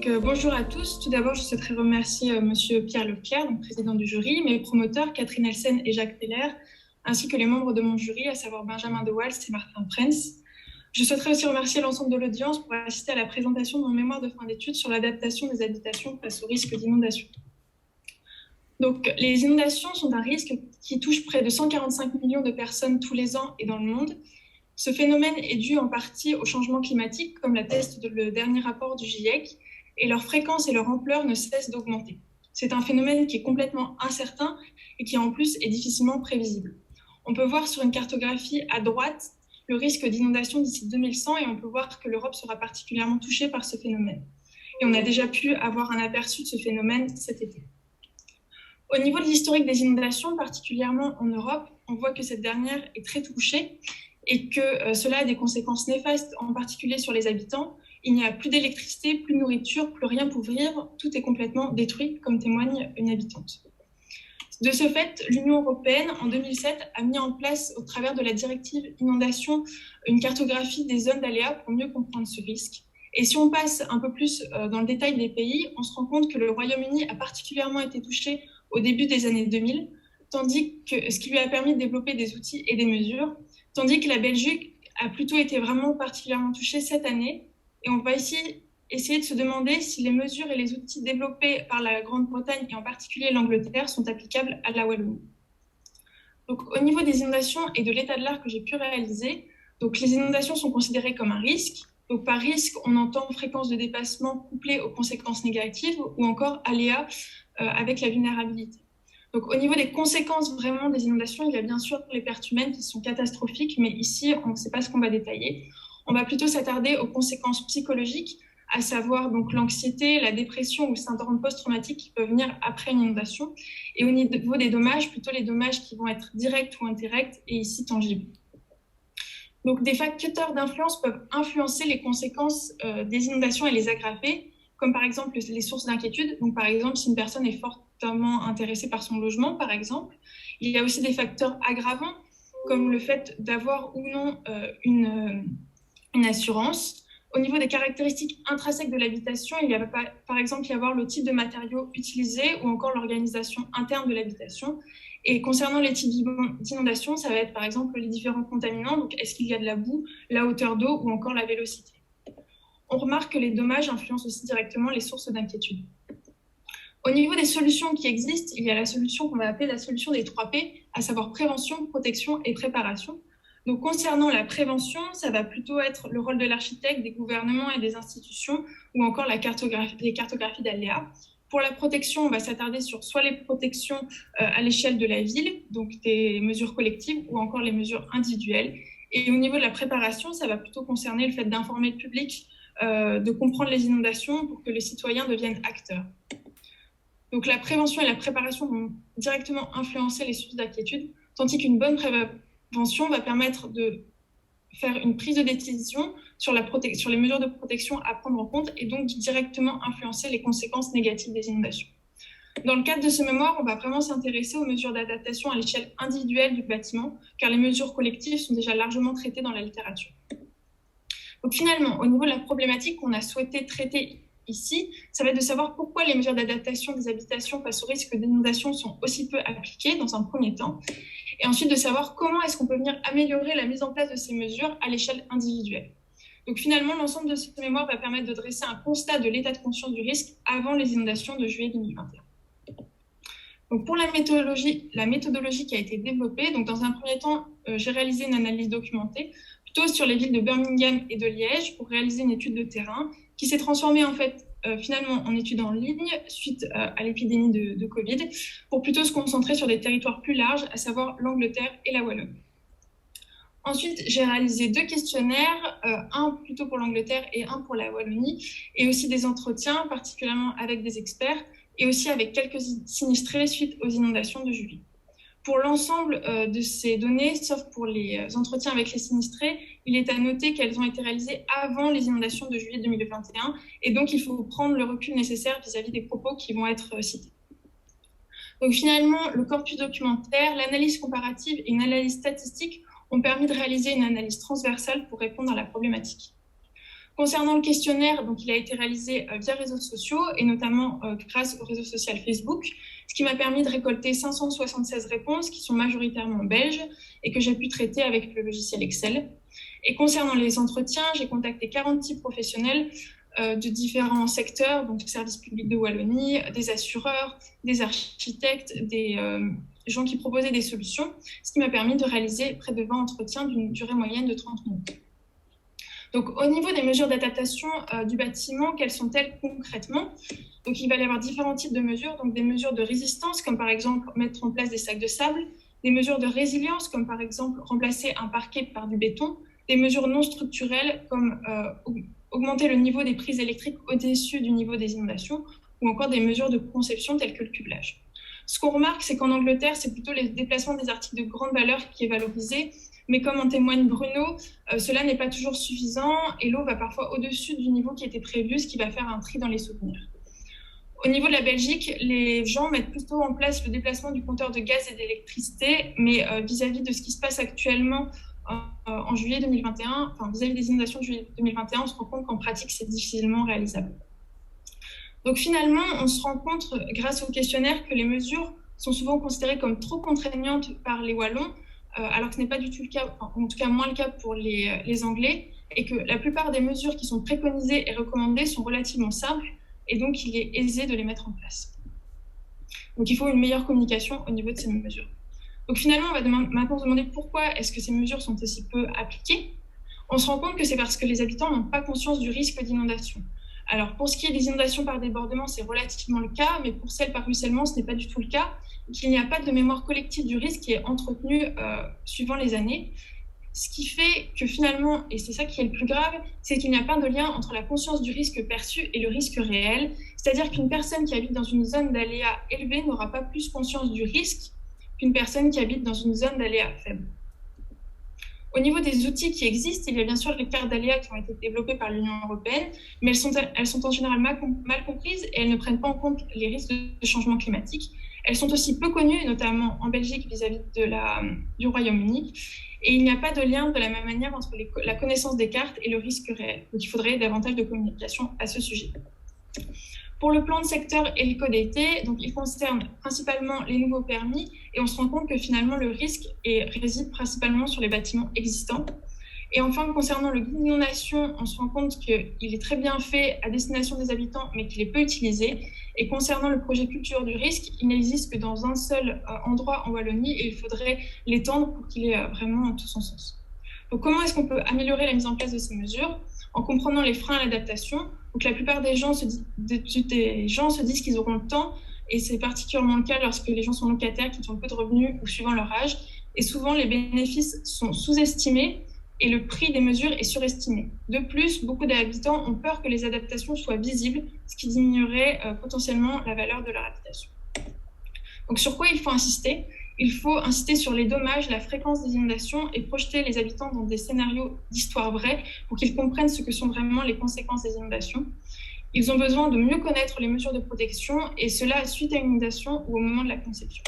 Bonjour à tous. Tout d'abord, je souhaiterais remercier Monsieur Pierre Leclerc, donc président du jury, mes promoteurs Catherine Elsen et Jacques Teller, ainsi que les membres de mon jury, à savoir Benjamin De Waal et Martin Prens. Je souhaiterais aussi remercier l'ensemble de l'audience pour assister à la présentation de mon mémoire de fin d'études sur l'adaptation des habitations face au risque d'inondation. Donc, les inondations sont un risque qui touche près de 145 millions de personnes tous les ans et dans le monde. Ce phénomène est dû en partie au changement climatique, comme l'atteste le dernier rapport du GIEC, et leur fréquence et leur ampleur ne cessent d'augmenter. C'est un phénomène qui est complètement incertain et qui en plus est difficilement prévisible. On peut voir sur une cartographie à droite le risque d'inondation d'ici 2100 et on peut voir que l'Europe sera particulièrement touchée par ce phénomène. Et on a déjà pu avoir un aperçu de ce phénomène cet été. Au niveau de l'historique des inondations, particulièrement en Europe, on voit que cette dernière est très touchée et que cela a des conséquences néfastes, en particulier sur les habitants. Il n'y a plus d'électricité, plus de nourriture, plus rien pour vivre, tout est complètement détruit, comme témoigne une habitante. De ce fait, l'Union européenne, en 2007, a mis en place, au travers de la directive inondation, une cartographie des zones d'aléas pour mieux comprendre ce risque. Et si on passe un peu plus dans le détail des pays, on se rend compte que le Royaume-Uni a particulièrement été touché au début des années 2000, ce qui lui a permis de développer des outils et des mesures, tandis que la Belgique a plutôt été vraiment particulièrement touchée cette année. Et on va ici essayer de se demander si les mesures et les outils développés par la Grande-Bretagne et en particulier l'Angleterre sont applicables à la Wallonie. Donc, au niveau des inondations et de l'état de l'art que j'ai pu réaliser, donc les inondations sont considérées comme un risque. Donc, par risque, on entend fréquence de dépassement couplée aux conséquences négatives ou encore aléas avec la vulnérabilité. Donc, au niveau des conséquences vraiment des inondations, il y a bien sûr les pertes humaines qui sont catastrophiques, mais ici, on ne sait pas ce qu'on va détailler. On va plutôt s'attarder aux conséquences psychologiques, à savoir donc l'anxiété, la dépression ou le syndrome post-traumatique qui peuvent venir après une inondation. Et au niveau des dommages, plutôt les dommages qui vont être directs ou indirects et ici tangibles. Donc, des facteurs d'influence peuvent influencer les conséquences des inondations et les aggraver, comme par exemple les sources d'inquiétude. Donc, par exemple, si une personne est fortement intéressée par son logement, par exemple. Il y a aussi des facteurs aggravants, comme le fait d'avoir ou non une assurance. Au niveau des caractéristiques intrinsèques de l'habitation, il va par exemple y avoir le type de matériaux utilisés ou encore l'organisation interne de l'habitation. Et concernant les types d'inondation, ça va être par exemple les différents contaminants, donc est-ce qu'il y a de la boue, la hauteur d'eau ou encore la vélocité. On remarque que les dommages influencent aussi directement les sources d'inquiétude. Au niveau des solutions qui existent, il y a la solution qu'on va appeler la solution des 3 P, à savoir prévention, protection et préparation. Donc, concernant la prévention, ça va plutôt être le rôle de l'architecte, des gouvernements et des institutions, ou encore les cartographies d'aléas. Pour la protection, on va s'attarder sur soit les protections à l'échelle de la ville, donc des mesures collectives, ou encore les mesures individuelles. Et au niveau de la préparation, ça va plutôt concerner le fait d'informer le public, de comprendre les inondations pour que les citoyens deviennent acteurs. Donc, la prévention et la préparation vont directement influencer les sources d'inquiétude, tandis qu'une bonne prévention va permettre de faire une prise de décision sur les mesures de protection à prendre en compte et donc directement influencer les conséquences négatives des inondations. Dans le cadre de ce mémoire, on va vraiment s'intéresser aux mesures d'adaptation à l'échelle individuelle du bâtiment, car les mesures collectives sont déjà largement traitées dans la littérature. Donc finalement, au niveau de la problématique qu'on a souhaité traiter ici, ça va être de savoir pourquoi les mesures d'adaptation des habitations face au risque d'inondation sont aussi peu appliquées dans un premier temps, et ensuite de savoir comment est-ce qu'on peut venir améliorer la mise en place de ces mesures à l'échelle individuelle. Donc finalement, l'ensemble de ce mémoire va permettre de dresser un constat de l'état de conscience du risque avant les inondations de juillet 2021. Donc pour la méthodologie qui a été développée, donc dans un premier temps, j'ai réalisé une analyse documentée plutôt sur les villes de Birmingham et de Liège pour réaliser une étude de terrain qui s'est transformée en fait finalement en étude en ligne suite à l'épidémie de Covid pour plutôt se concentrer sur des territoires plus larges, à savoir l'Angleterre et la Wallonie. Ensuite, j'ai réalisé 2 questionnaires, un plutôt pour l'Angleterre et un pour la Wallonie, et aussi des entretiens, particulièrement avec des experts, et aussi avec quelques sinistrés suite aux inondations de juillet. Pour l'ensemble de ces données, sauf pour les entretiens avec les sinistrés, il est à noter qu'elles ont été réalisées avant les inondations de juillet 2021, et donc il faut prendre le recul nécessaire vis-à-vis des propos qui vont être cités. Donc finalement, le corpus documentaire, l'analyse comparative et une analyse statistique ont permis de réaliser une analyse transversale pour répondre à la problématique. Concernant le questionnaire, donc, il a été réalisé via réseaux sociaux et notamment grâce au réseau social Facebook, ce qui m'a permis de récolter 576 réponses qui sont majoritairement belges et que j'ai pu traiter avec le logiciel Excel. Et concernant les entretiens, j'ai contacté 46 professionnels de différents secteurs, donc services publics de Wallonie, des assureurs, des architectes, des gens qui proposaient des solutions, ce qui m'a permis de réaliser près de 20 entretiens d'une durée moyenne de 30 minutes. Donc, au niveau des mesures d'adaptation du bâtiment, quelles sont-elles concrètement? Donc, il va y avoir différents types de mesures, donc des mesures de résistance, comme par exemple mettre en place des sacs de sable, des mesures de résilience, comme par exemple remplacer un parquet par du béton, des mesures non structurelles, comme augmenter le niveau des prises électriques au-dessus du niveau des inondations, ou encore des mesures de conception telles que le cublage. Ce qu'on remarque, c'est qu'en Angleterre, c'est plutôt les déplacements des articles de grande valeur qui est valorisé, mais comme en témoigne Bruno, cela n'est pas toujours suffisant et l'eau va parfois au-dessus du niveau qui était prévu, ce qui va faire un tri dans les souvenirs. Au niveau de la Belgique, les gens mettent plutôt en place le déplacement du compteur de gaz et d'électricité, mais vis-à-vis de ce qui se passe actuellement en juillet 2021, enfin vis-à-vis des inondations de juillet 2021, on se rend compte qu'en pratique, c'est difficilement réalisable. Donc finalement, on se rend compte, grâce au questionnaire, que les mesures sont souvent considérées comme trop contraignantes par les Wallons, alors que ce n'est pas du tout le cas, enfin, en tout cas moins le cas pour les Anglais, et que la plupart des mesures qui sont préconisées et recommandées sont relativement simples, et donc il est aisé de les mettre en place. Donc il faut une meilleure communication au niveau de ces mesures. Donc finalement, on va maintenant se demander pourquoi est-ce que ces mesures sont aussi peu appliquées. On se rend compte que c'est parce que les habitants n'ont pas conscience du risque d'inondation. Alors pour ce qui est des inondations par débordement, c'est relativement le cas, mais pour celles par ruissellement, ce n'est pas du tout le cas, qu'il n'y a pas de mémoire collective du risque qui est entretenue suivant les années. Ce qui fait que finalement, et c'est ça qui est le plus grave, c'est qu'il n'y a pas de lien entre la conscience du risque perçu et le risque réel. C'est-à-dire qu'une personne qui habite dans une zone d'aléa élevée n'aura pas plus conscience du risque qu'une personne qui habite dans une zone d'aléa faible. Au niveau des outils qui existent, il y a bien sûr les cartes d'aléa qui ont été développées par l'Union européenne, mais elles sont en général mal comprises et elles ne prennent pas en compte les risques de changement climatique. Elles sont aussi peu connues, notamment en Belgique vis-à-vis du Royaume-Uni. Et il n'y a pas de lien de la même manière entre la connaissance des cartes et le risque réel. Donc il faudrait davantage de communication à ce sujet. Pour le plan de secteur et le code été, donc il concerne principalement les nouveaux permis et on se rend compte que finalement le risque réside principalement sur les bâtiments existants. Et enfin, concernant le guide d'inondation, on se rend compte qu'il est très bien fait à destination des habitants, mais qu'il est peu utilisé. Et concernant le projet culture du risque, il n'existe que dans un seul endroit en Wallonie et il faudrait l'étendre pour qu'il ait vraiment tout son sens. Donc, comment est-ce qu'on peut améliorer la mise en place de ces mesures? En comprenant les freins à l'adaptation. Donc, la plupart des gens se disent qu'ils auront le temps, et c'est particulièrement le cas lorsque les gens sont locataires, qui ont peu de revenus ou suivant leur âge. Et souvent, les bénéfices sont sous-estimés et le prix des mesures est surestimé. De plus, beaucoup d'habitants ont peur que les adaptations soient visibles, ce qui diminuerait potentiellement la valeur de leur habitation. Donc, sur quoi il faut insister? Il faut insister sur les dommages, la fréquence des inondations et projeter les habitants dans des scénarios d'histoire vraie pour qu'ils comprennent ce que sont vraiment les conséquences des inondations. Ils ont besoin de mieux connaître les mesures de protection et cela suite à une inondation ou au moment de la conception.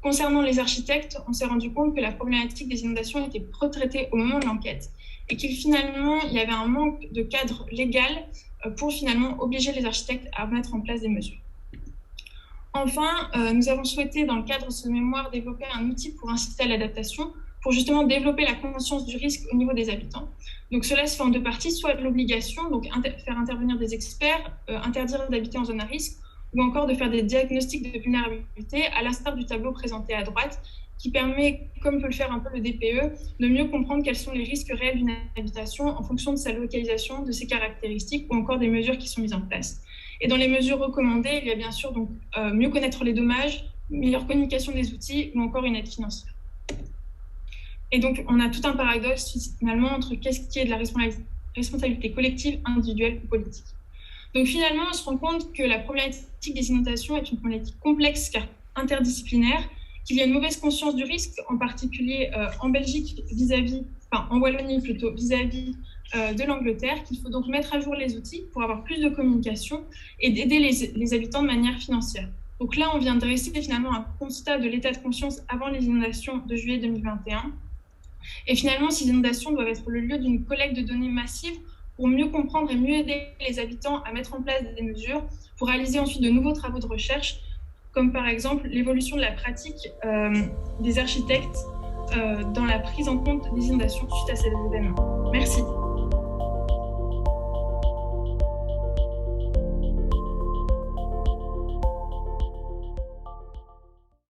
Concernant les architectes, on s'est rendu compte que la problématique des inondations était retraitée au moment de l'enquête et qu'il y avait un manque de cadre légal pour finalement obliger les architectes à mettre en place des mesures. Enfin, nous avons souhaité, dans le cadre de ce mémoire, développer un outil pour inciter à l'adaptation, pour justement développer la conscience du risque au niveau des habitants. Donc cela se fait en deux parties, soit de l'obligation, donc faire intervenir des experts, interdire d'habiter en zone à risque, ou encore de faire des diagnostics de vulnérabilité, à l'instar du tableau présenté à droite, qui permet, comme peut le faire un peu le DPE, de mieux comprendre quels sont les risques réels d'une habitation en fonction de sa localisation, de ses caractéristiques, ou encore des mesures qui sont mises en place. Et dans les mesures recommandées, il y a bien sûr donc, mieux connaître les dommages, meilleure communication des outils, ou encore une aide financière. Et donc, on a tout un paradoxe finalement entre qu'est-ce qui est de la responsabilité collective, individuelle ou politique. Donc finalement, on se rend compte que la problématique des inondations est une problématique complexe car interdisciplinaire, qu'il y a une mauvaise conscience du risque, en particulier en Belgique en Wallonie plutôt, vis-à-vis de l'Angleterre, qu'il faut donc mettre à jour les outils pour avoir plus de communication et d'aider les habitants de manière financière. Donc là, on vient de dresser finalement un constat de l'état de conscience avant les inondations de juillet 2021. Et finalement, ces inondations doivent être le lieu d'une collecte de données massive pour mieux comprendre et mieux aider les habitants à mettre en place des mesures, pour réaliser ensuite de nouveaux travaux de recherche, comme par exemple l'évolution de la pratique des architectes dans la prise en compte des inondations suite à ces événements. Merci.